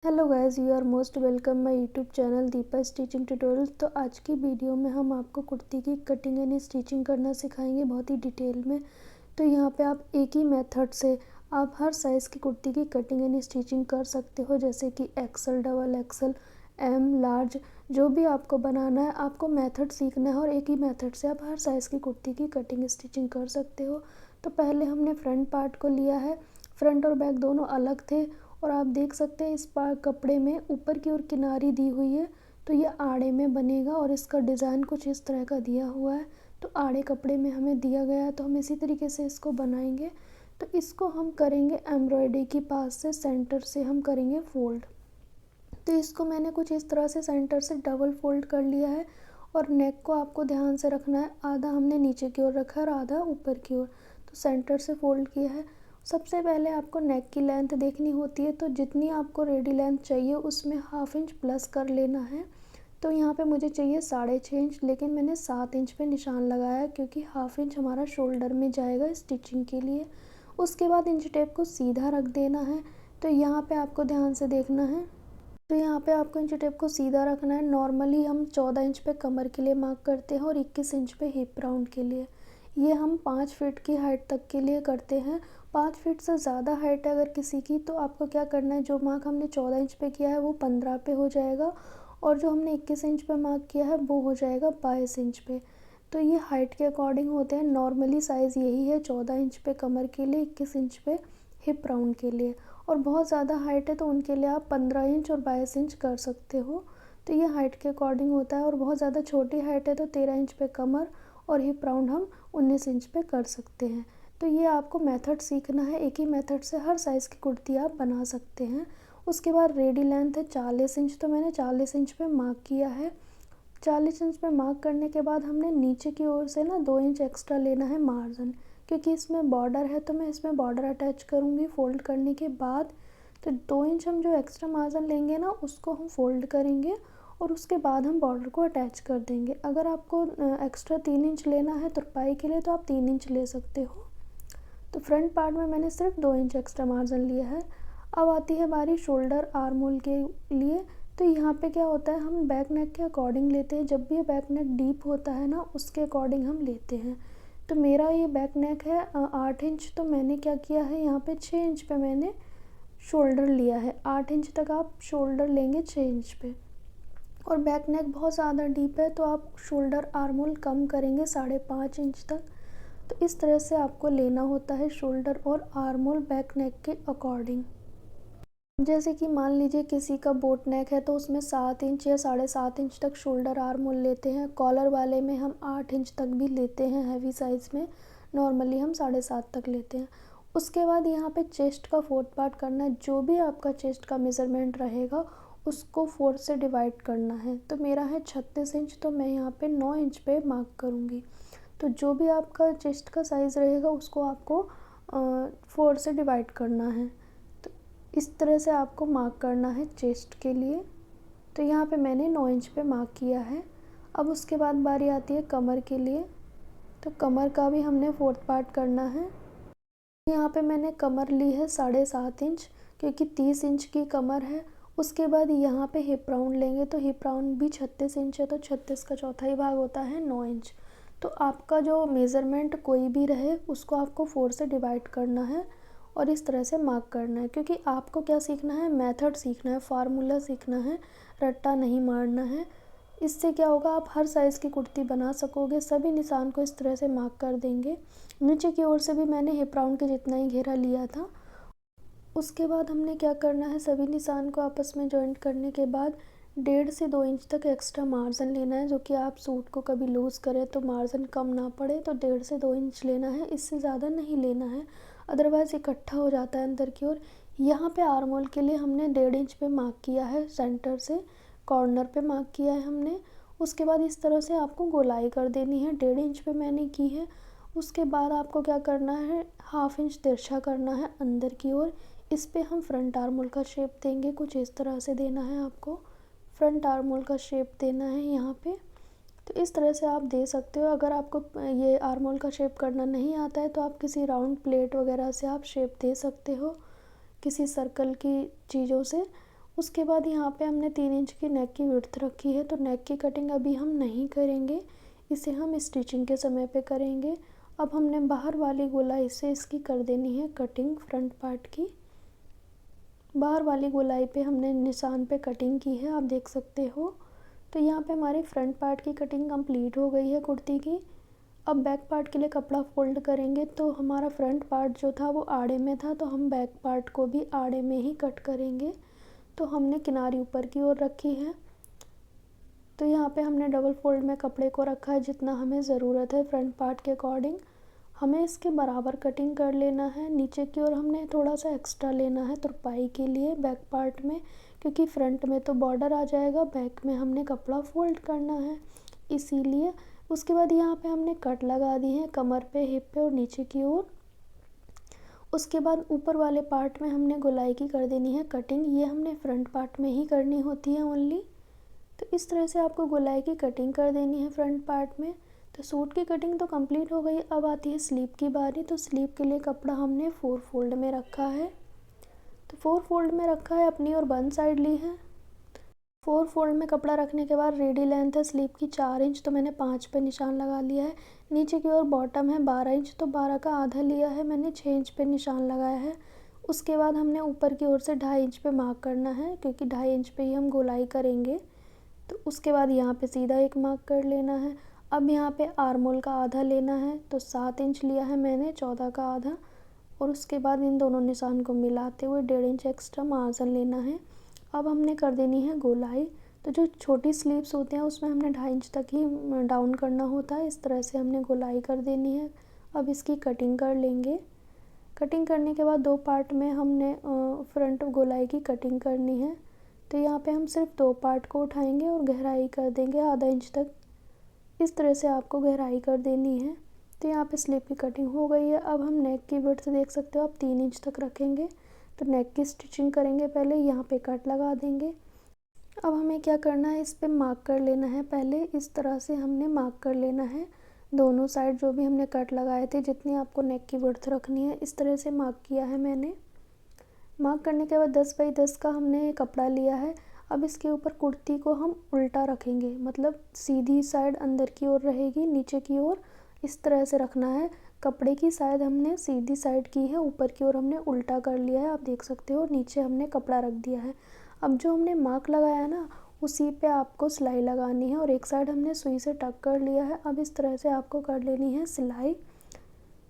Hello guys, you are most welcome my YouTube channel Deepa stitching tutorials. तो आज की video में हम आपको कुर्ती की कटिंग यानी स्टिचिंग करना सिखाएंगे बहुत ही डिटेल में। तो यहाँ पे आप एक ही मेथड से आप हर साइज़ की कुर्ती की कटिंग यानी स्टिचिंग कर सकते हो, जैसे कि XL, double XL, M, large, जो भी आपको बनाना है आपको मेथड सीखना है और एक ही मेथड से आप हर साइज़ की कुर्ती की कटिंग स्टिचिंग कर सकते हो। तो पहले हमने फ्रंट पार्ट को लिया है, फ्रंट और बैक दोनों अलग थे और आप देख सकते हैं इस कपड़े में ऊपर की ओर किनारी दी हुई है, तो ये आड़े में बनेगा और इसका डिज़ाइन कुछ इस तरह का दिया हुआ है। तो आड़े कपड़े में हमें दिया गया है, तो हम इसी तरीके से इसको बनाएंगे। तो इसको हम करेंगे एम्ब्रॉयडरी की पास से सेंटर से हम करेंगे फ़ोल्ड। तो इसको मैंने कुछ इस तरह से सेंटर से डबल फ़ोल्ड कर लिया है और नेक को आपको ध्यान से रखना है, आधा हमने नीचे की ओर रखा है और आधा ऊपर की ओर। तो सेंटर से फ़ोल्ड किया है। सबसे पहले आपको नेक की लेंथ देखनी होती है, तो जितनी आपको रेडी लेंथ चाहिए उसमें हाफ इंच प्लस कर लेना है। तो यहाँ पे मुझे चाहिए 6.5 इंच, लेकिन मैंने 7 इंच पे निशान लगाया क्योंकि हाफ इंच हमारा शोल्डर में जाएगा स्टिचिंग के लिए। उसके बाद इंच टेप को सीधा रख देना है। तो यहाँ पे आपको ध्यान से देखना है। तो यहाँ पे आपको इंच टेप को सीधा रखना है। नॉर्मली हम 14 इंच पे कमर के लिए मार्क करते हैं और 21 इंच पे हिप राउंड के लिए। ये हम 5 फीट की हाइट तक के लिए करते हैं। 5 फीट से ज़्यादा हाइट है अगर किसी की, तो आपको क्या करना है, जो मार्क हमने 14 इंच पे किया है वो 15 पे हो जाएगा और जो हमने 21 इंच पे मार्क किया है वो हो जाएगा 22 इंच पे। तो ये हाइट के अकॉर्डिंग होते हैं। नॉर्मली साइज़ यही है, 14 इंच पे कमर के लिए, 21 इंच पे हिप राउंड के लिए। और बहुत ज़्यादा हाइट है तो उनके लिए आप 15 इंच और 22 इंच कर सकते हो। तो ये हाइट के अकॉर्डिंग होता है। और बहुत ज़्यादा छोटी हाइट है तो 13 इंच पे कमर और हिप राउंड हम 19 इंच पे कर सकते हैं। तो ये आपको मेथड सीखना है, एक ही मेथड से हर साइज़ की कुर्ती आप बना सकते हैं। उसके बाद रेडी लेंथ है 40 इंच, तो मैंने 40 इंच पे मार्क किया है। 40 इंच पे मार्क करने के बाद हमने नीचे की ओर से ना 2 इंच एक्स्ट्रा लेना है मार्जिन, क्योंकि इसमें बॉर्डर है तो मैं इसमें बॉर्डर अटैच करूँगी फ़ोल्ड करने के बाद। तो 2 इंच हम जो एक्स्ट्रा मार्जिन लेंगे ना उसको हम फ़ोल्ड करेंगे और उसके बाद हम बॉर्डर को अटैच कर देंगे। अगर आपको एक्स्ट्रा 3 इंच लेना है तुरपाई के लिए तो आप 3 इंच ले सकते हो। तो फ्रंट पार्ट में मैंने सिर्फ 2 इंच एक्स्ट्रा मार्जिन लिया है। अब आती है बारी शोल्डर आर्म होल के लिए। तो यहाँ पे क्या होता है, हम बैक नेक के अकॉर्डिंग लेते हैं। जब भी ये बैक नेक डीप होता है ना उसके अकॉर्डिंग हम लेते हैं। तो मेरा ये बैक नेक है 8 इंच, तो मैंने क्या किया है, यहाँ पे 6 इंच पे मैंने शोल्डर लिया है। 8 इंच तक आप शोल्डर लेंगे 6 इंच पे। और बैक नेक बहुत ज़्यादा डीप है तो आप शोल्डर आर्म होल कम करेंगे 5.5 इंच तक। तो इस तरह से आपको लेना होता है शोल्डर और आर्म होल बैक नेक के अकॉर्डिंग। जैसे कि मान लीजिए किसी का बोट नेक है तो उसमें 7 इंच या 7.5 इंच तक शोल्डर आर्म होल लेते हैं। कॉलर वाले में हम 8 इंच तक भी लेते हैं, हैवी साइज़ में नॉर्मली हम 7.5 तक लेते हैं। उसके बाद यहाँ पे चेस्ट का 4th पार्ट करना है। जो भी आपका चेस्ट का मेज़रमेंट रहेगा उसको 4 से डिवाइड करना है। तो मेरा है 36 इंच, तो मैं यहाँ पे 9 इंच पे मार्क करूँगी। तो जो भी आपका चेस्ट का साइज़ रहेगा उसको आपको 4 से डिवाइड करना है। तो इस तरह से आपको मार्क करना है चेस्ट के लिए। तो यहाँ पे मैंने 9 इंच पे मार्क किया है। अब उसके बाद बारी आती है कमर के लिए। तो कमर का भी हमने 4th पार्ट करना है। यहाँ पे मैंने कमर ली है 7.5 इंच, क्योंकि 30 इंच की कमर है। उसके बाद यहाँ पे हिप राउंड लेंगे, तो हिप राउंड भी 36 इंच है, तो 36 का चौथाई भाग होता है 9 इंच। तो आपका जो मेज़रमेंट कोई भी रहे उसको आपको 4 से डिवाइड करना है और इस तरह से मार्क करना है। क्योंकि आपको क्या सीखना है, मेथड सीखना है, फार्मूला सीखना है, रट्टा नहीं मारना है। इससे क्या होगा, आप हर साइज़ की कुर्ती बना सकोगे। सभी निशान को इस तरह से मार्क कर देंगे। नीचे की ओर से भी मैंने हिप राउंड के जितना ही घेरा लिया था। उसके बाद हमने क्या करना है, सभी निशान को आपस में जॉइंट करने के बाद 1.5 से 2 इंच तक एक्स्ट्रा मार्जिन लेना है, जो कि आप सूट को कभी लूज़ करें तो मार्जिन कम ना पड़े। तो 1.5 से 2 इंच लेना है, इससे ज़्यादा नहीं लेना है, अदरवाइज़ इकट्ठा हो जाता है अंदर की ओर। यहाँ पे आर्म होल के लिए हमने 1.5 इंच पे मार्क किया है, सेंटर से कॉर्नर पे मार्क किया है हमने। उसके बाद इस तरह से आपको गोलाई कर देनी है, 1.5 इंच पे मैंने की है। उसके बाद आपको क्या करना है, हाफ इंच तिरछा करना है अंदर की ओर। इस पे हम फ्रंट आर्म होल का शेप देंगे, कुछ इस तरह से देना है आपको। फ्रंट आर्म होल का शेप देना है यहाँ पे। तो इस तरह से आप दे सकते हो। अगर आपको ये आर्म होल का शेप करना नहीं आता है तो आप किसी राउंड प्लेट वगैरह से आप शेप दे सकते हो, किसी सर्कल की चीज़ों से। उसके बाद यहाँ पे हमने 3 इंच की नेक की विड्थ रखी है, तो नेक की कटिंग अभी हम नहीं करेंगे, इसे हम स्टिचिंग के समय पे करेंगे। अब हमने बाहर वाली गोलाई से इसकी कर देनी है कटिंग, फ्रंट पार्ट की। बाहर वाली गोलाई पे हमने निशान पे कटिंग की है, आप देख सकते हो। तो यहाँ पे हमारी फ्रंट पार्ट की कटिंग कंप्लीट हो गई है कुर्ती की। अब बैक पार्ट के लिए कपड़ा फोल्ड करेंगे, तो हमारा फ्रंट पार्ट जो था वो आड़े में था, तो हम बैक पार्ट को भी आड़े में ही कट करेंगे। तो हमने किनारी ऊपर की ओर रखी है, तो यहाँ पे हमने डबल फोल्ड में कपड़े को रखा है जितना हमें ज़रूरत है फ्रंट पार्ट के अकॉर्डिंग। हमें इसके बराबर कटिंग कर लेना है। नीचे की ओर हमने थोड़ा सा एक्स्ट्रा लेना है तुरपाई के लिए बैक पार्ट में, क्योंकि फ्रंट में तो बॉर्डर आ जाएगा, बैक में हमने कपड़ा फोल्ड करना है, इसीलिए। उसके बाद यहाँ पे हमने कट लगा दी है कमर पे, हिप पे और नीचे की ओर। उसके बाद ऊपर वाले पार्ट में हमने गोलाई की कर देनी है कटिंग, ये हमने फ्रंट पार्ट में ही करनी होती है ओनली। तो इस तरह से आपको गोलाई की कटिंग कर देनी है फ्रंट पार्ट में। तो सूट की कटिंग तो कंप्लीट हो गई। अब आती है स्लीव की बारी। तो स्लीव के लिए कपड़ा हमने 4 फोल्ड में रखा है, तो 4 फोल्ड में रखा है, अपनी और 1 साइड ली है। 4 फोल्ड में कपड़ा रखने के बाद रेडी लेंथ है स्लीव की 4 इंच, तो मैंने 5 पे निशान लगा लिया है। नीचे की ओर बॉटम है 12 इंच, तो 12 का आधा लिया है मैंने, 6 इंच पे निशान लगाया है। उसके बाद हमने ऊपर की ओर से 2.5 इंच पे मार्क करना है, क्योंकि 2.5 इंच पे ही हम गोलाई करेंगे। तो उसके बाद यहाँ पे सीधा एक मार्क कर लेना है। अब यहाँ पे आर्म होल का आधा लेना है, तो 7 इंच लिया है मैंने, 14 का आधा। और उसके बाद इन दोनों निशान को मिलाते हुए 1.5 इंच एक्स्ट्रा मार्जिन लेना है। अब हमने कर देनी है गोलाई। तो जो छोटी स्लीव्स होते हैं उसमें हमने 2.5 इंच तक ही डाउन करना होता है, इस तरह से हमने गोलाई कर देनी है। अब इसकी कटिंग कर लेंगे। कटिंग करने के बाद 2 पार्ट में हमने फ्रंट गोलाई की कटिंग करनी है। तो यहाँ पे हम सिर्फ 2 पार्ट को उठाएंगे और गहराई कर देंगे आधा इंच तक, इस तरह से आपको गहराई कर देनी है। तो यहाँ पे स्लीव की कटिंग हो गई है। अब हम नेक की विड्थ देख सकते हो आप 3 इंच तक रखेंगे। तो नेक की स्टिचिंग करेंगे पहले, यहाँ पे कट लगा देंगे। अब हमें क्या करना है, इस पे मार्क कर लेना है। पहले इस तरह से हमने मार्क कर लेना है दोनों साइड, जो भी हमने कट लगाए थे, जितनी आपको नेक की विड्थ रखनी है, इस तरह से मार्क किया है मैंने। मार्क करने के बाद 10 बाई 10 का हमने कपड़ा लिया है। अब इसके ऊपर कुर्ती को हम उल्टा रखेंगे, मतलब सीधी साइड अंदर की ओर रहेगी, नीचे की ओर इस तरह से रखना है। कपड़े की साइड हमने सीधी साइड की है, ऊपर की ओर हमने उल्टा कर लिया है, आप देख सकते हो। नीचे हमने कपड़ा रख दिया है। अब जो हमने मार्क लगाया है ना, उसी पे आपको सिलाई लगानी है, और एक साइड हमने सुई से टक कर लिया है। अब इस तरह से आपको कर लेनी है सिलाई।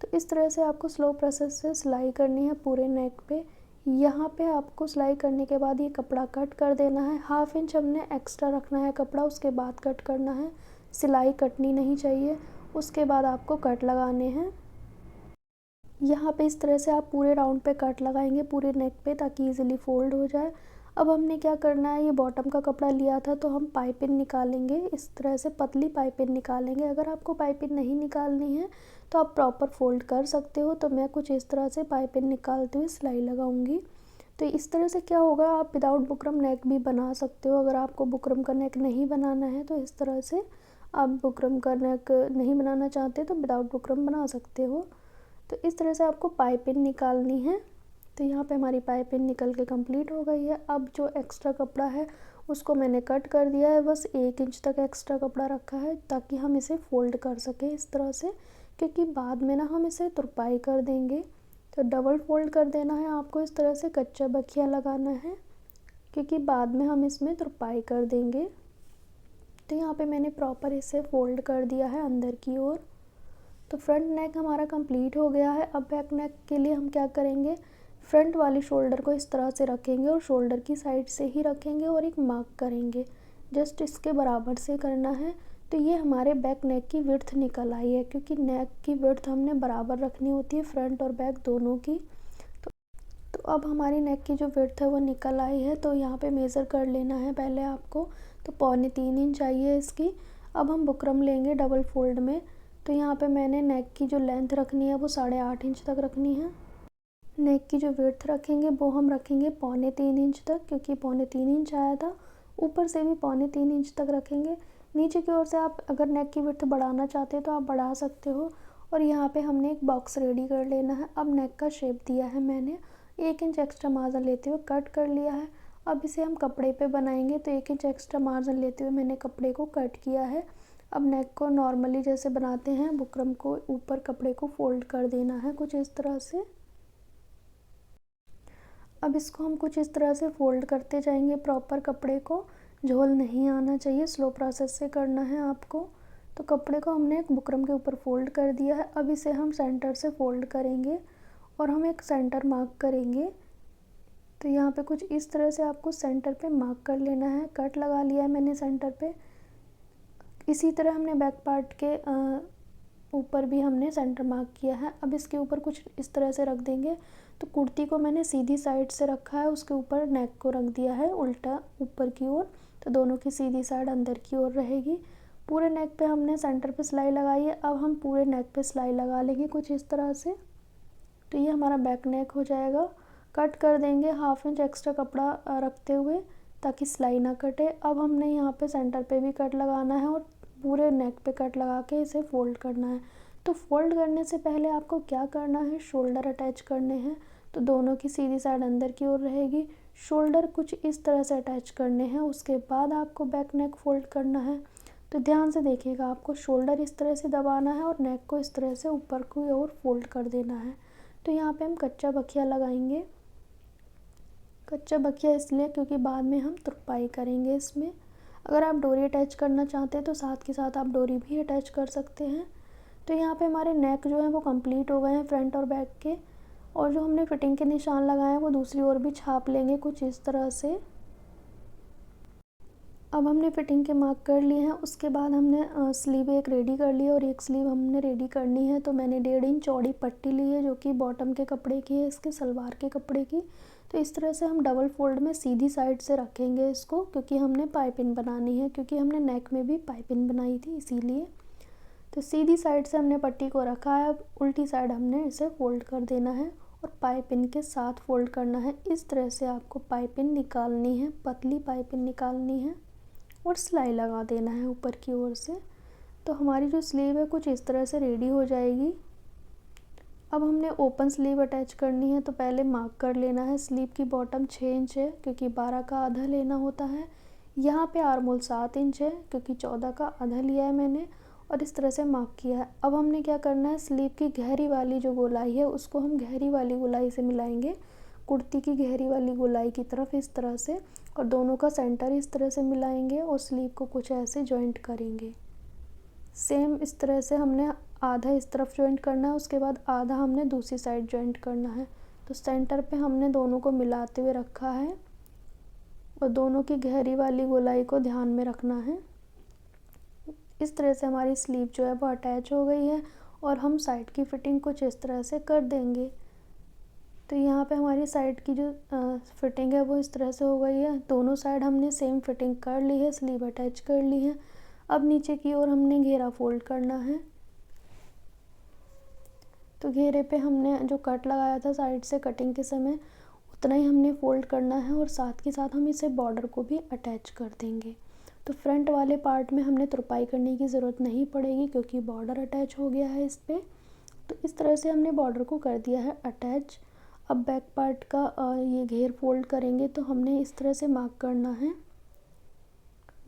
तो इस तरह से आपको स्लो प्रोसेस से सिलाई करनी है पूरे नेक पे। यहाँ पे आपको सिलाई करने के बाद ये कपड़ा कट कर देना है। 1/2 इंच हमने एक्स्ट्रा रखना है कपड़ा, उसके बाद कट करना है, सिलाई कटनी नहीं चाहिए। उसके बाद आपको कट लगाने हैं। यहाँ पे इस तरह से आप पूरे राउंड पे कट लगाएंगे पूरे नेक पे, ताकि इजीली फोल्ड हो जाए। अब हमने क्या करना है, ये बॉटम का कपड़ा लिया था, तो हम पाइपिंग निकालेंगे, इस तरह से पतली पाइपिंग निकालेंगे। अगर आपको पाइपिंग नहीं निकालनी है तो आप प्रॉपर फोल्ड कर सकते हो। तो मैं कुछ इस तरह से पाइपिंग निकालते हुए सिलाई लगाऊंगी। तो इस तरह से क्या होगा, आप विदाउट बुकरम नेक भी बना सकते हो। अगर आपको बुकरम का नेक नहीं बनाना है तो इस तरह से आप बुकरम का नेक नहीं बनाना चाहते तो विदाउट बुकरम बना सकते हो। तो इस तरह से आपको पाइपिंग निकालनी है। तो यहाँ पे हमारी पाइपिंग निकल के कंप्लीट हो गई है। अब जो एक्स्ट्रा कपड़ा है उसको मैंने कट कर दिया है, बस 1 इंच तक एक्स्ट्रा कपड़ा रखा है, ताकि हम इसे फोल्ड कर सकें इस तरह से, क्योंकि बाद में ना हम इसे तुरपाई कर देंगे। तो डबल फोल्ड कर देना है आपको, इस तरह से कच्चा बखिया लगाना है, क्योंकि बाद में हम इसमें तुरपाई कर देंगे। तो यहाँ पे मैंने प्रॉपर इसे फोल्ड कर दिया है अंदर की ओर। तो फ्रंट नेक हमारा कंप्लीट हो गया है। अब बैक नेक के लिए हम क्या करेंगे, फ्रंट वाली शोल्डर को इस तरह से रखेंगे और शोल्डर की साइड से ही रखेंगे और एक मार्क करेंगे, जस्ट इसके बराबर से करना है। तो ये हमारे बैक नेक की विड्थ निकल आई है, क्योंकि नेक की विड्थ हमने बराबर रखनी होती है फ्रंट और बैक दोनों की। तो अब हमारी नेक की जो विड्थ है वो निकल आई है। तो यहाँ पे मेज़र कर लेना है पहले आपको। तो 3.25 इंच चाहिए इसकी। अब हम बुकरम लेंगे डबल फोल्ड में। तो यहाँ पे मैंने नेक की जो लेंथ रखनी है वो 8.5 इंच तक रखनी है। नेक की जो विड्थ रखेंगे वो हम रखेंगे 3.25 इंच तक, क्योंकि 3.25 इंच आया था। ऊपर से भी 3.25 इंच तक रखेंगे। नीचे की ओर से आप अगर नेक की विड्थ बढ़ाना चाहते हो तो आप बढ़ा सकते हो। और यहाँ पे हमने एक बॉक्स रेडी कर लेना है। अब नेक का शेप दिया है मैंने, 1 इंच एक्स्ट्रा मार्जिन लेते हुए कट कर लिया है। अब इसे हम कपड़े पे बनाएंगे, तो 1 इंच एक्स्ट्रा मार्जिन लेते हुए मैंने कपड़े को कट किया है। अब नेक को नॉर्मली जैसे बनाते हैं, बुकरम को ऊपर कपड़े को फोल्ड कर देना है कुछ इस तरह से। अब इसको हम कुछ इस तरह से फोल्ड करते जाएंगे प्रॉपर कपड़े को, झोल नहीं आना चाहिए, स्लो प्रोसेस से करना है आपको। तो कपड़े को हमने एक बुकरम के ऊपर फोल्ड कर दिया है। अब इसे हम सेंटर से फोल्ड करेंगे और हम एक सेंटर मार्क करेंगे। तो यहाँ पे कुछ इस तरह से आपको सेंटर पे मार्क कर लेना है। कट लगा लिया है मैंने सेंटर पे। इसी तरह हमने बैक पार्ट के ऊपर भी हमने सेंटर मार्क किया है। अब इसके ऊपर कुछ इस तरह से रख देंगे। तो कुर्ती को मैंने सीधी साइड से रखा है, उसके ऊपर नेक को रख दिया है उल्टा ऊपर की ओर, तो दोनों की सीधी साइड अंदर की ओर रहेगी। पूरे नेक पे हमने सेंटर पे सिलाई लगाई है। अब हम पूरे नेक पे सिलाई लगा लेंगे कुछ इस तरह से। तो ये हमारा बैक नेक हो जाएगा। कट कर देंगे 1/2 इंच एक्स्ट्रा कपड़ा रखते हुए, ताकि सिलाई ना कटे। अब हमने यहाँ पे सेंटर पे भी कट लगाना है और पूरे नेक पे कट लगा के इसे फोल्ड करना है। तो फोल्ड करने से पहले आपको क्या करना है, शोल्डर अटैच करने हैं। तो दोनों की सीधी साइड अंदर की ओर रहेगी, शोल्डर कुछ इस तरह से अटैच करने हैं, उसके बाद आपको बैक नेक फोल्ड करना है। तो ध्यान से देखिएगा, आपको शोल्डर इस तरह से दबाना है और नेक को इस तरह से ऊपर की ओर फोल्ड कर देना है। तो यहाँ पे हम कच्चा बखिया लगाएंगे। कच्चा बखिया इसलिए क्योंकि बाद में हम तुरपाई करेंगे इसमें। अगर आप डोरी अटैच करना चाहते हैं तो साथ के साथ आप डोरी भी अटैच कर सकते हैं। तो यहाँ पे हमारे नेक जो है वो कंप्लीट हो गए हैं फ्रंट और बैक के, और जो हमने फिटिंग के निशान लगाए हैं वो दूसरी ओर भी छाप लेंगे कुछ इस तरह से। अब हमने फिटिंग के मार्क कर लिए हैं। उसके बाद हमने स्लीव एक रेडी कर ली है और एक स्लीव हमने रेडी करनी है। तो मैंने 1.5 इंच चौड़ी पट्टी ली है, जो कि बॉटम के कपड़े की है, इसके सलवार के कपड़े की। तो इस तरह से हम डबल फोल्ड में सीधी साइड से रखेंगे इसको, क्योंकि हमने पाइपिंग बनानी है, क्योंकि हमने नेक में भी पाइपिंग बनाई थी इसीलिए। तो सीधी साइड से हमने पट्टी को रखा है। अब उल्टी साइड हमने इसे फोल्ड कर देना है और पाइपिंग के साथ फोल्ड करना है। इस तरह से आपको पाइपिंग निकालनी है, पतली पाइपिंग निकालनी है और सिलाई लगा देना है ऊपर की ओर से। तो हमारी जो स्लीव है कुछ इस तरह से रेडी हो जाएगी। अब हमने ओपन स्लीव अटैच करनी है। तो पहले मार्क कर लेना है। स्लीव की बॉटम 6 इंच है, क्योंकि 12 का आधा लेना होता है। यहाँ पे आर्मोल 7 इंच है, क्योंकि 14 का आधा लिया है मैंने, और इस तरह से मार्क किया है। अब हमने क्या करना है, स्लीव की गहरी वाली जो गोलाई है उसको हम गहरी वाली गोलाई से मिलाएंगे, कुर्ती की गहरी वाली गोलाई की तरफ इस तरह से, और दोनों का सेंटर इस तरह से मिलाएंगे और स्लीव को कुछ ऐसे जॉइंट करेंगे। सेम इस तरह से हमने आधा इस तरफ जॉइंट करना है, उसके बाद आधा हमने दूसरी साइड जॉइंट करना है। तो सेंटर पे हमने दोनों को मिलाते हुए रखा है और दोनों की गहरी वाली गोलाई को ध्यान में रखना है। इस तरह से हमारी स्लीव जो है वो अटैच हो गई है और हम साइड की फिटिंग कुछ इस तरह से कर देंगे। तो यहाँ पे हमारी साइड की जो फिटिंग है वो इस तरह से हो गई है। दोनों साइड हमने सेम फिटिंग कर ली है, स्लीव अटैच कर ली है। अब नीचे की ओर हमने घेरा फोल्ड करना है। तो घेरे पे हमने जो कट लगाया था साइड से कटिंग के समय, उतना ही हमने फोल्ड करना है और साथ के साथ हम इसे बॉर्डर को भी अटैच कर देंगे। तो फ्रंट वाले पार्ट में हमने तुरपाई करने की ज़रूरत नहीं पड़ेगी, क्योंकि बॉर्डर अटैच हो गया है इस पर। तो इस तरह से हमने बॉर्डर को कर दिया है अटैच। अब बैक पार्ट का ये घेर फोल्ड करेंगे, तो हमने इस तरह से मार्क करना है।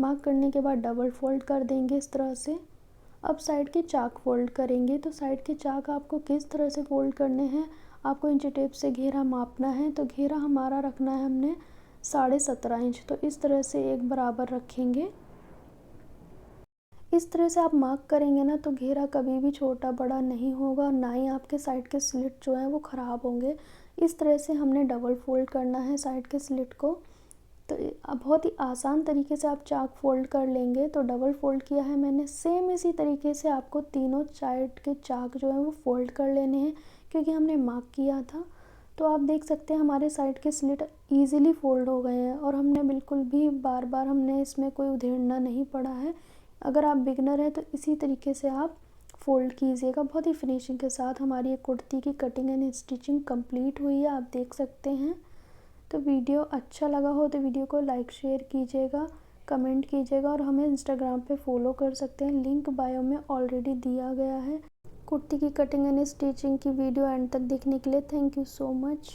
मार्क करने के बाद डबल फोल्ड कर देंगे इस तरह से। अब साइड के चाक फोल्ड करेंगे। तो साइड के चाक आपको किस तरह से फोल्ड करने हैं, आपको इंची टेप से घेरा मापना है। तो घेरा हमारा रखना है हमने 17.5 इंच। तो इस तरह से एक बराबर रखेंगे। इस तरह से आप मार्क करेंगे ना, तो घेरा कभी भी छोटा बड़ा नहीं होगा, ना ही आपके साइड के स्लिट जो है वो ख़राब होंगे। इस तरह से हमने डबल फोल्ड करना है साइड के स्लिट को। तो अब बहुत ही आसान तरीके से आप चाक फोल्ड कर लेंगे। तो डबल फोल्ड किया है मैंने। सेम इसी तरीके से आपको तीनों साइड के चाक जो है वो फोल्ड कर लेने हैं, क्योंकि हमने मार्क किया था। तो आप देख सकते हैं हमारे साइड के स्लिट इजीली फोल्ड हो गए हैं और हमने बिल्कुल भी बार बार हमने इसमें कोई उधेड़ना नहीं पड़ा है। अगर आप बिगनर हैं तो इसी तरीके से आप फ़ोल्ड कीजिएगा। बहुत ही फिनिशिंग के साथ हमारी एक कुर्ती की कटिंग एंड स्टिचिंग कंप्लीट हुई है, आप देख सकते हैं। तो वीडियो अच्छा लगा हो तो वीडियो को लाइक शेयर कीजिएगा, कमेंट कीजिएगा, और हमें इंस्टाग्राम पे फॉलो कर सकते हैं, लिंक बायो में ऑलरेडी दिया गया है। कुर्ती की कटिंग एंड स्टिचिंग की वीडियो एंड तक देखने के लिए थैंक यू सो मच।